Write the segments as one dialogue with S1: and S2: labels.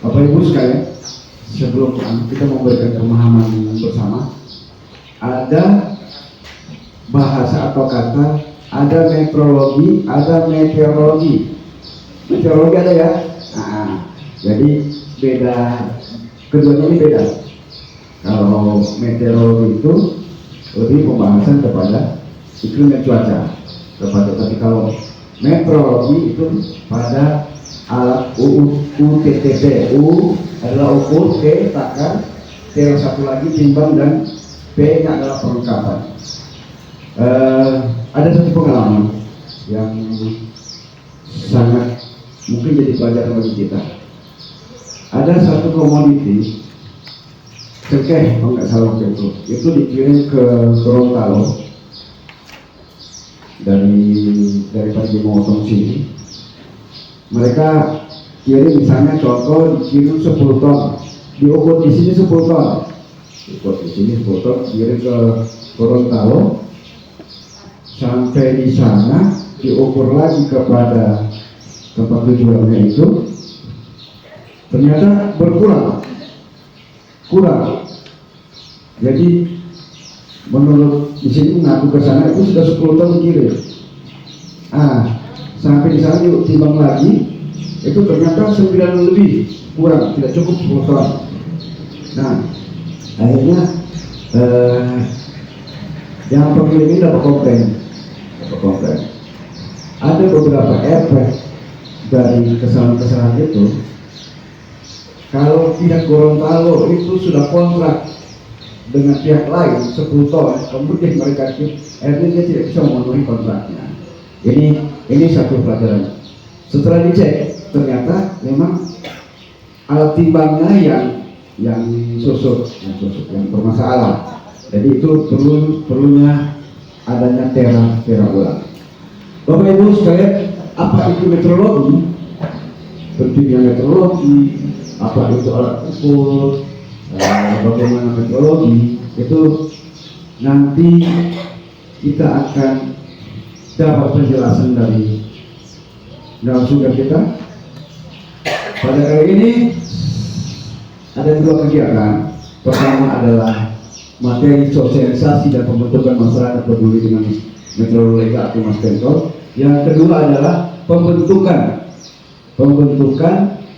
S1: Bapak Ibu sekalian, sebelum kita memberikan pemahaman bersama, ada bahasa atau kata, ada meteorologi, ada meteorologi. Meteorologi ada ya? Nah, jadi beda, keduanya ini beda. Kalau meteorologi itu lebih pembahasan kepada iklim dan cuaca, tapi kalau meteorologi itu pada alat UTTP. U adalah ukur, T takar, T satu lagi timbang, dan P nya adalah perlengkapan. Ada satu pengalaman yang sangat mungkin jadi pelajaran bagi kita. Ada satu komoditi cengkeh, kalau nggak salah waktu itu dikirim ke Gorontalo dari Motong sini. Mereka kirim, misalnya contoh dikirim 10 ton, diukur di sini 10 ton, diukur di sini 10 ton, kirim ke Gorontalo. Sampai di sana diukur lagi kepada tempat tujuannya itu, ternyata kurang. Jadi menurut di sini mengaku ke sana itu sudah 10 ton dikirim. Sampai di sana yuk timbang lagi, itu ternyata 9 lebih, kurang, tidak cukup 10 ton. Nah, akhirnya yang pemilik ini dapat komplain. Ada beberapa efek dari kesalahan itu. Kalau pihak Gorontalo itu sudah kontrak dengan pihak lain 10 ton, kemudian mereka akhirnya dia tidak bisa memenuhi kontraknya. Ini satu pelajaran. Setelah dicek, ternyata memang alat timbangnya yang bermasalah. Jadi itu perlunya adanya tera ulang. Bapak Ibu sekalian, apa itu meteorologi? Pentingnya meteorologi, apa itu alat ukur, bagaimana meteorologi itu nanti kita akan dapat penjelasan dari narasumber kita. Pada kali ini ada 2 kegiatan. Pertama adalah materi sosialisasi dan pembentukan masyarakat peduli dengan meteorologi atau Mas Pentol. Yang kedua adalah pembentukan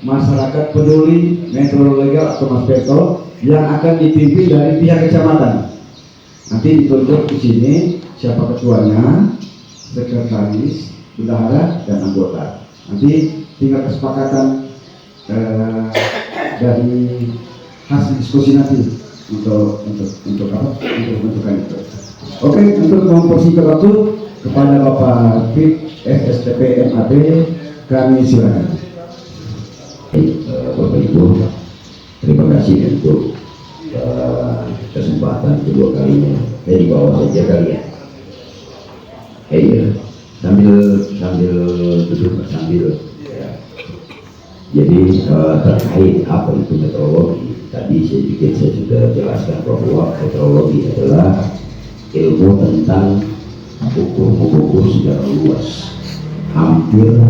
S1: masyarakat peduli meteorologi atau Mas Pentol yang akan dipimpin dari pihak kecamatan. Nanti ditunjuk di sini siapa ketuanya, sekretaris, bendahara, dan anggota. Nanti tinggal kesepakatan dari hasil diskusi nanti untuk pembentukan itu. Oke, untuk mempersingkat waktu, kepada Bapak Pit SSTP MAD kami silakan.
S2: Bapak Ibu, terima kasih untuk kesempatan kedua kalinya. Di bawah saja kali ya. Sambil duduk sambil. Jadi terkait apa itu meteorologi, tadi saya sudah jelaskan bahwa meteorologi adalah ilmu tentang mengukur secara luas hampir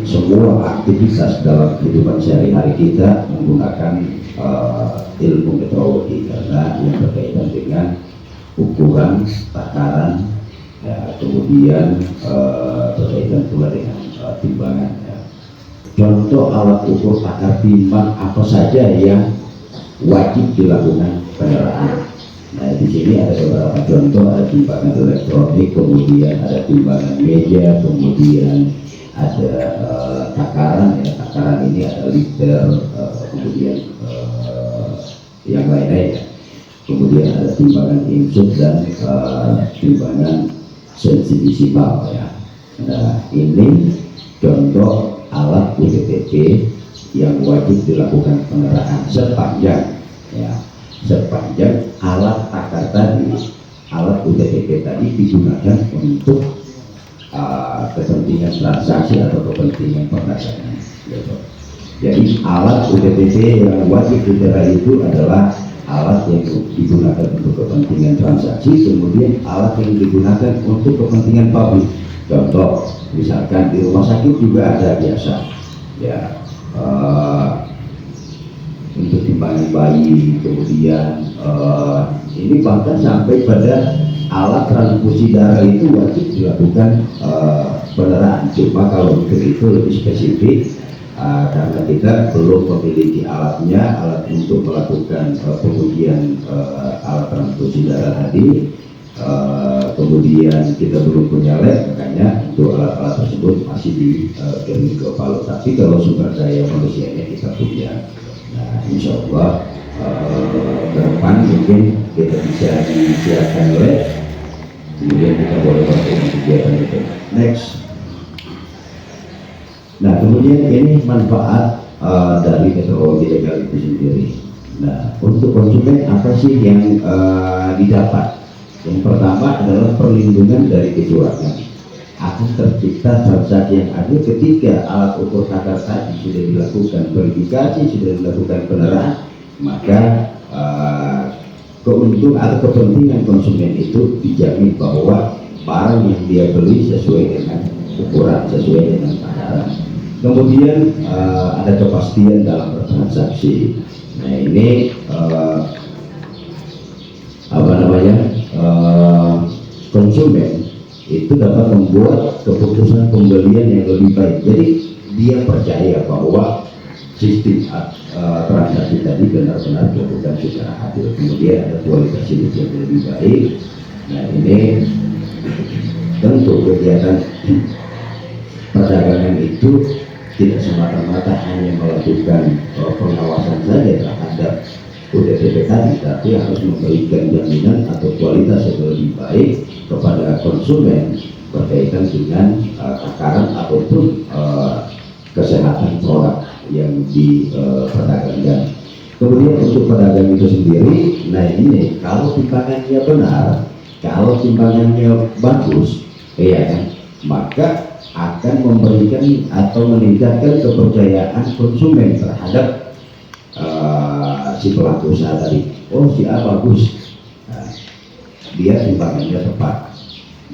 S2: semua aktivitas dalam kehidupan sehari-hari kita menggunakan ilmu meteorologi, karena yang berkaitan dengan ukuran, takaran, ya, kemudian berkaitan pula dengan timbangan. Ya. Contoh alat ukur, takar, timbang apa saja yang wajib dilakukan penerapan. Nah, di sini ada beberapa contoh, ada timbangan elektronik, kemudian ada timbangan meja, kemudian ada takaran. Ya, takaran ini ada liter, kemudian yang lain-lain. Kemudian ada timbangan insut dan timbangan sensitisimal. Ya. Nah, ini contoh alat UTTP yang wajib dilakukan penerapan sepanjang alat takar tadi, alat UTTP tadi digunakan untuk kepentingan transaksi atau kepentingan pemasaran. Jadi alat UTTP yang wajib diterapkan itu adalah alat yang digunakan untuk kepentingan transaksi, kemudian alat yang digunakan untuk kepentingan publik. Contoh, misalkan di rumah sakit juga ada biasa, ya untuk timbangan bayi, kemudian ini bahkan sampai pada alat transfusi darah itu wajib dilakukan peneraan. Cuma kalau untuk itu lebih spesifik karena kita belum memiliki alatnya, alat untuk melakukan pengujian alat transfusi darah tadi. Kemudian kita belum punya lab, makanya untuk alat-alat tersebut masih dikirim ke Palu. Tapi kalau sumber daya manusianya kita punya. Nah, insya Allah ke depan mungkin kita bisa disiapkan lab, kemudian kita boleh melakukan kegiatan itu. Next. Nah, kemudian ini manfaat dari meteorologi legal itu sendiri. Nah, untuk konsumen apa sih yang didapat? Yang pertama adalah perlindungan dari kecurangan. Akan tercipta transaksi yang adil ketika alat ukur takar tadi sudah dilakukan verifikasi, sudah dilakukan peneraan, maka keuntungan atau kepentingan konsumen itu dijamin bahwa barang yang dia beli sesuai dengan ukuran, sesuai dengan takaran. Kemudian ada kepastian dalam bertransaksi. Nah, ini konsumen itu dapat membuat keputusan pembelian yang lebih baik. Jadi dia percaya bahwa sistem transaksi tadi benar-benar dilakukan secara adil. Kemudian ada kualitas hidup yang lebih baik. Nah, ini tentu kegiatan perdagangan itu tidak semata-mata hanya melakukan pengawasan saja terhadap UTP tadi, tapi harus memberikan jaminan atau kualitas yang lebih baik kepada konsumen berkaitan dengan takaran ataupun kesehatan produk yang diperdagangkan. Kemudian untuk pedagang itu sendiri, nah ini kalau timbangannya benar, kalau timbangannya bagus, ya kan, maka akan memberikan atau meningkatkan kepercayaan konsumen terhadap si pelaku usaha tadi. Oh, si A bagus, nah, dia timbangannya tepat.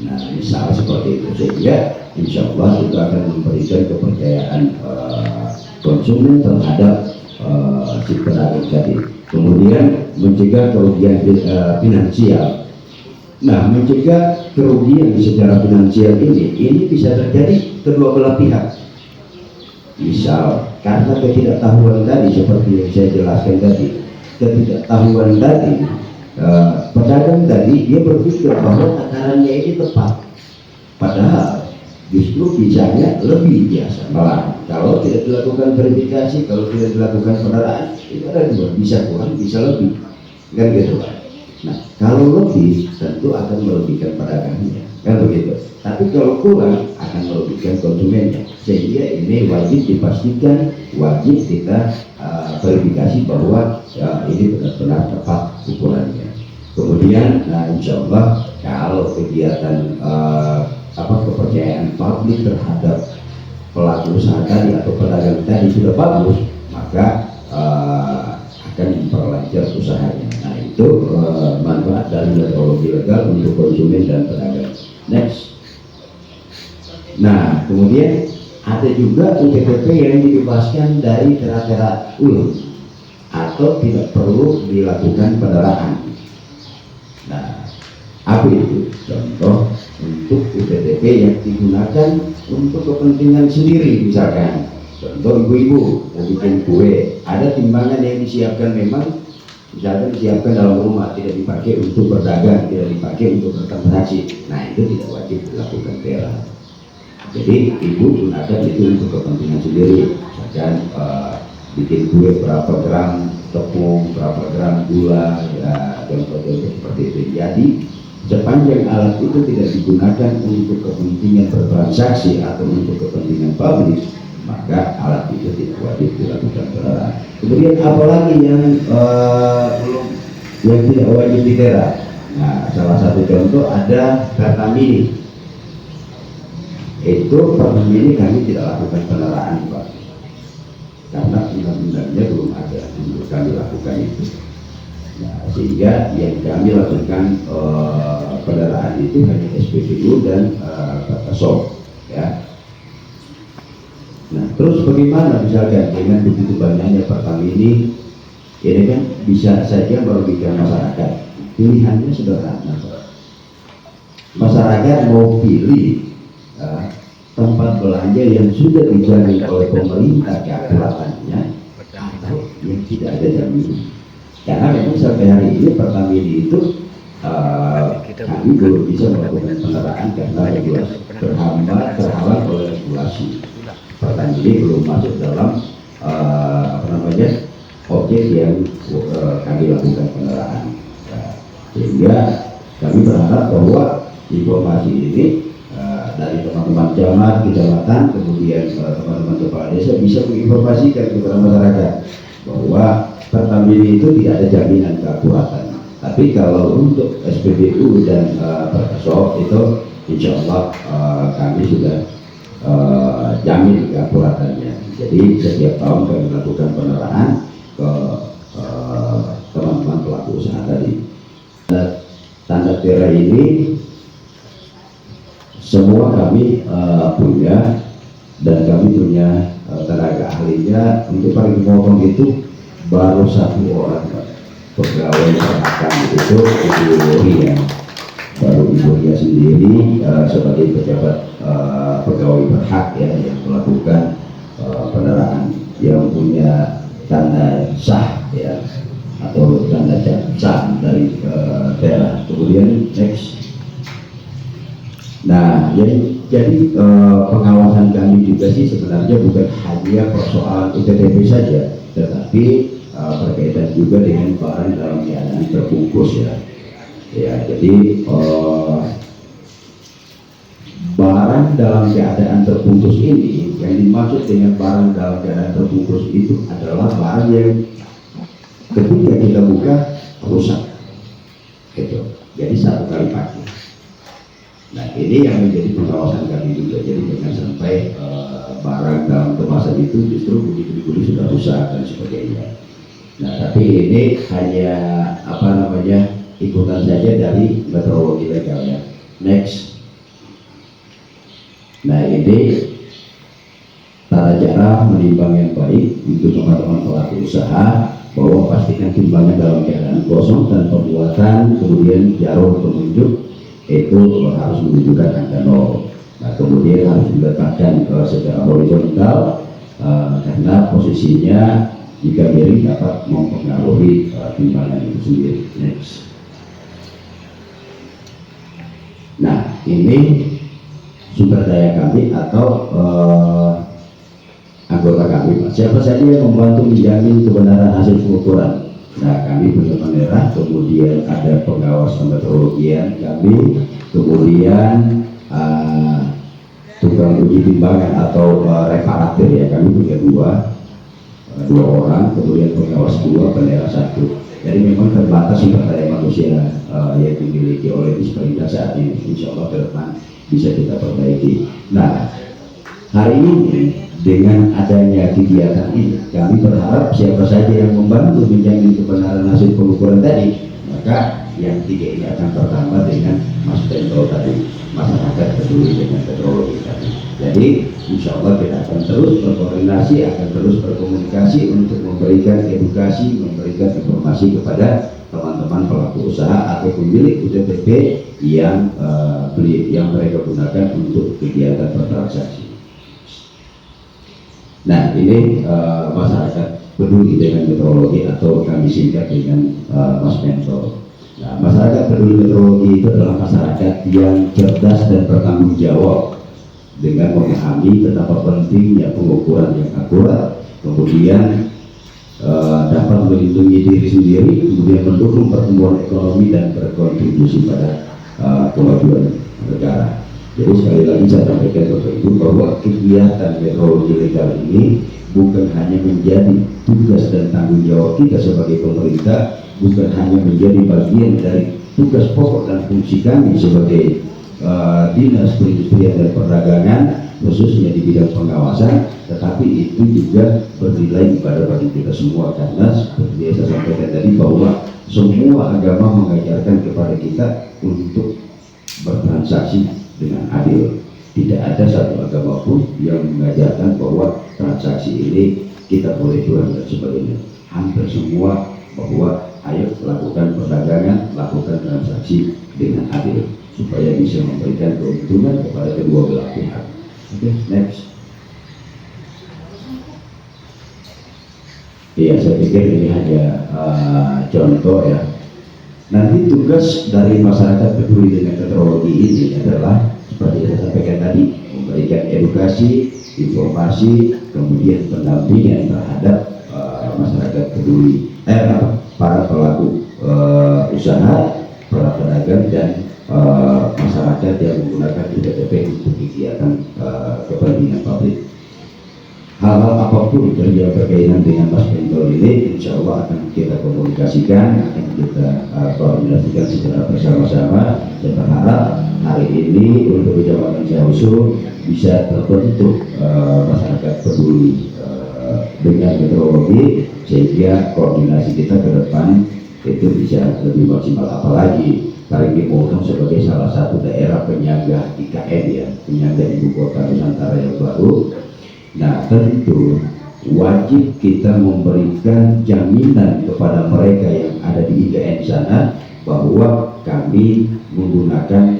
S2: Nah, misal seperti itu, sehingga insya Allah itu akan memberikan kepercayaan konsumen terhadap si pedagang tadi. Kemudian mencegah kerugian finansial. Nah, mencegah kerugian secara finansial ini bisa terjadi kedua belah pihak. Misal karena ketidaktahuan tadi, seperti yang saya jelaskan tadi, ketidaktahuan tadi, pedagang tadi dia berpikir bahwa takarannya ini tepat, padahal justru bisanya lebih biasa. Malah kalau tidak dilakukan verifikasi, kalau tidak dilakukan peneraan, itu ada dua, bisa kurang, bisa lebih, kan gitu Pak. Nah, kalau lebih tentu akan merugikan pedagangnya, kan begitu. Tapi kalau kurang akan merugikan konsumennya, sehingga ini wajib dipastikan, wajib kita verifikasi bahwa ini benar-benar tepat ukurannya. Kemudian, nah insya Allah kalau kegiatan kepercayaan publik terhadap pelaku usaha tadi atau pedagang tadi sudah bagus, maka akan memperlancar usahanya. Nah, itu manfaat dari meteorologi legal untuk konsumen dan pedagang. Next. Nah, kemudian ada juga UTP yang dibebaskan dari tera-tera ulang atau tidak perlu dilakukan peneraan. Nah, apa itu? Contoh untuk UTP yang digunakan untuk kepentingan sendiri, misalkan contoh ibu-ibu mau bikin kue, ada timbangan yang disiapkan, memang misalkan disiapkan dalam rumah, tidak dipakai untuk berdagang, tidak dipakai untuk bertransaksi. Nah, itu tidak wajib dilakukan tera. Jadi ibu gunakan itu untuk kepentingan sendiri, misalkan bikin kue berapa gram tepung, berapa gram gula, ya contoh-contoh seperti itu. Jadi sepanjang alat itu tidak digunakan untuk kepentingan bertransaksi atau untuk kepentingan publik, maka alat itu tidak wajib dilakukan peneraan. Kemudian apalagi yang tidak wajib ditera? Nah, salah satu contoh ada karta mini. Itu pernah ini kami tidak lakukan peneraan, Pak, karena undang-undangnya belum ada untuk kami lakukan itu. Nah, sehingga yang kami lakukan peneraan itu hanya SPBU dan KASOP, ya. Nah, terus bagaimana bagaimana misalkan dengan begitu banyaknya Pertamini ini kan bisa saja merugikan masyarakat. Pilihannya sederhana, Pak. Masyarakat mau pilih tempat belanja yang sudah dijamin oleh pemerintah keakuratannya atau yang tidak ada jaminan. Karena memang sampai hari ini Pertamini itu kami belum bisa melakukan peneraan karena regulasi terhalang oleh regulasi. Pertamini belum masuk dalam objek yang kami lakukan peneraan. Sehingga kami berharap bahwa informasi ini dari teman-teman camat, kecamatan, kemudian teman-teman kepala desa bisa menginformasikan kepada masyarakat bahwa Pertamini itu tidak ada jaminan keakuratan. Tapi kalau untuk SPBU dan Perkesop itu insya Allah kami sudah jamin keakuratannya. Jadi setiap tahun kami lakukan peneraan ke teman-teman pelaku usaha tadi. Tanda tera ini semua kami punya, dan kami punya tenaga ahlinya. Untuk paling ngomong itu baru satu orang pegawai perhakam itu Ibu Ria, baru Ibu Ria sendiri sebagai pejabat pegawai berhak ya yang melakukan peneraan, yang punya tanda sah ya atau tanda sah dari daerah. Kemudian next. Nah, jadi pengawasan kami juga sih sebenarnya bukan hanya persoalan UTTP saja, tetapi berkaitan juga dengan barang dalam keadaan terbungkus ya. Ya, jadi barang dalam keadaan terbungkus ini, yang dimaksud dengan barang dalam keadaan terbungkus itu adalah barang yang ketika kita buka rusak, gitu. Jadi satu kali pakai. Nah, ini yang menjadi pengawasan kami juga. Jadi jangan sampai barang dalam kemasan itu justru begitu sudah rusak dan sebagainya. Nah, tapi ini hanya ikutan saja dari metrologi legalnya. Next. Nah, ini tata cara menimbang yang baik untuk teman-teman pelaku usaha, bahwa pastikan timbangan dalam keadaan kosong dan pembuatan, kemudian jarum penunjuk itu harus menunjukkan angka 0. Nah, kemudian harus diletakkan secara horizontal karena posisinya jika miring dapat mempengaruhi timbangan itu sendiri. Next. Nah, ini sumber daya kami atau anggota kami. Siapa saja yang membantu menjamin kebenaran hasil pengukuran. Nah, kami punya pengerah, kemudian ada pengawas meteorologian kami, kemudian tukang uji timbangan atau reparatur ya, kami punya dua orang, kemudian pengawas 2, pengerah 1. Jadi memang terbatas sumber daya manusia yang dimiliki oleh Disperindak saat ini. Insya Allah ke depan bisa kita perbaiki. Nah, hari ini dengan adanya kegiatan ini, kami berharap siapa saja yang membantu menjamin kebenaran hasil pengukuran tadi, maka yang 3 ini akan bertambah dengan Mas Tento tadi, masyarakat peduli dengan meteorologi tadi. Jadi insya Allah kita akan terus berkoordinasi, akan terus berkomunikasi untuk memberikan edukasi, memberikan informasi kepada teman-teman pelaku usaha atau pemilik UTTP yang mereka gunakan untuk kegiatan bertransaksi. Nah, ini masyarakat peduli dengan meteorologi atau kami singkat dengan Mas Mentor. Nah, masyarakat peduli meteorologi itu adalah masyarakat yang cerdas dan bertanggung jawab dengan memahami betapa pentingnya pengukuran yang akurat, kemudian dapat melindungi diri sendiri, kemudian mendukung pertumbuhan ekonomi dan berkontribusi pada kemajuan negara. Jadi sekali lagi saya sampaikan Bapak Ibu bahwa kegiatan meteorologi legal ini bukan hanya menjadi tugas dan tanggung jawab kita sebagai pemerintah, bukan hanya menjadi bagian dari tugas pokok dan fungsi kami sebagai Dinas Perindustrian dan Perdagangan khususnya di bidang pengawasan, tetapi itu juga bernilai ibadah bagi kita semua, karena seperti yang saya sampaikan tadi bahwa semua agama mengajarkan kepada kita untuk bertransaksi dengan adil. tidak ada satu agama pun yang mengajarkan bahwa transaksi ini kita boleh curang dan sebagainya. Hampir semua bahwa ayo lakukan perdagangan, lakukan transaksi dengan adil supaya bisa memberikan keuntungan kepada kedua belah pihak. Oke, next. Iya, saya pikir ini hanya contoh ya. Nanti tugas dari masyarakat peduli dengan teknologi ini adalah seperti yang saya sampaikan tadi, memberikan edukasi, informasi, kemudian pendampingan terhadap masyarakat peduli, para pelaku usaha, para pedagang dan masyarakat yang menggunakan IPTP untuk kegiatan kepentingan publik. Hal-hal apapun yang berkaitan dengan Mas Bentol ini, insya Allah akan kita komunikasikan, akan kita koordinasikan secara bersama-sama. Saya berharap hari ini untuk Kecamatan Ciahusu bisa terbentuk masyarakat peduli dengan meteorologi, sehingga koordinasi kita ke depan itu bisa lebih maksimal. Apalagi Parigimoto sebagai salah satu daerah penyangga IKN ya, penyangga ibu kota Nusantara yang baru. Nah, tentu wajib kita memberikan jaminan kepada mereka yang ada di IKN sana bahwa kami menggunakan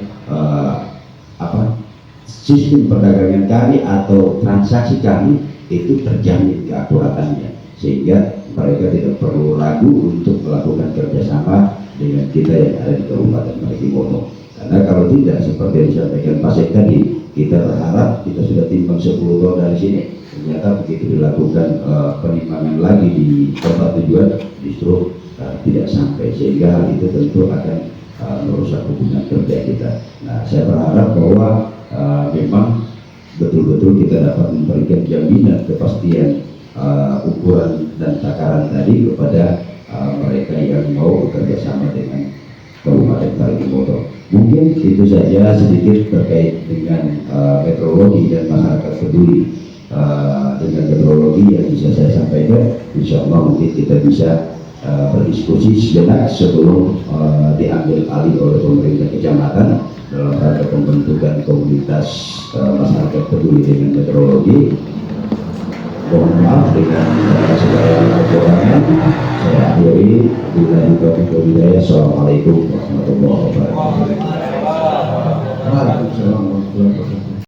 S2: sistem perdagangan kami atau transaksi kami itu terjamin keakuratannya, sehingga mereka tidak perlu ragu untuk melakukan kerjasama dengan kita yang ada di Kabupaten Parigimoto. Karena kalau tidak, seperti yang disampaikan Pak Sek tadi, kita berharap kita sudah timbang 10 ton dari sini, ternyata begitu dilakukan penimbangan lagi di tempat tujuan justru tidak sampai, sehingga hal itu tentu akan merusak hubungan kerja kita. Nah, saya berharap bahwa memang betul-betul kita dapat memberikan jaminan kepastian ukuran dan takaran tadi kepada mereka yang mau bekerja sama dengan Kabupaten Parigimoto. Mungkin itu saja sedikit terkait dengan meteorologi dan masyarakat peduli dengan meteorologi yang bisa saya sampaikan. Insya Allah mungkin kita bisa berdiskusi sejenak sebelum diambil alih oleh pemerintah kecamatan dalam rangka pembentukan komunitas masyarakat peduli dengan meteorologi. Mohon maaf dengan segala kekurangan. Saya akhiri. Assalamualaikum warahmatullahi wabarakatuh.
S1: Waalaikumsalam warahmatullahi wabarakatuh.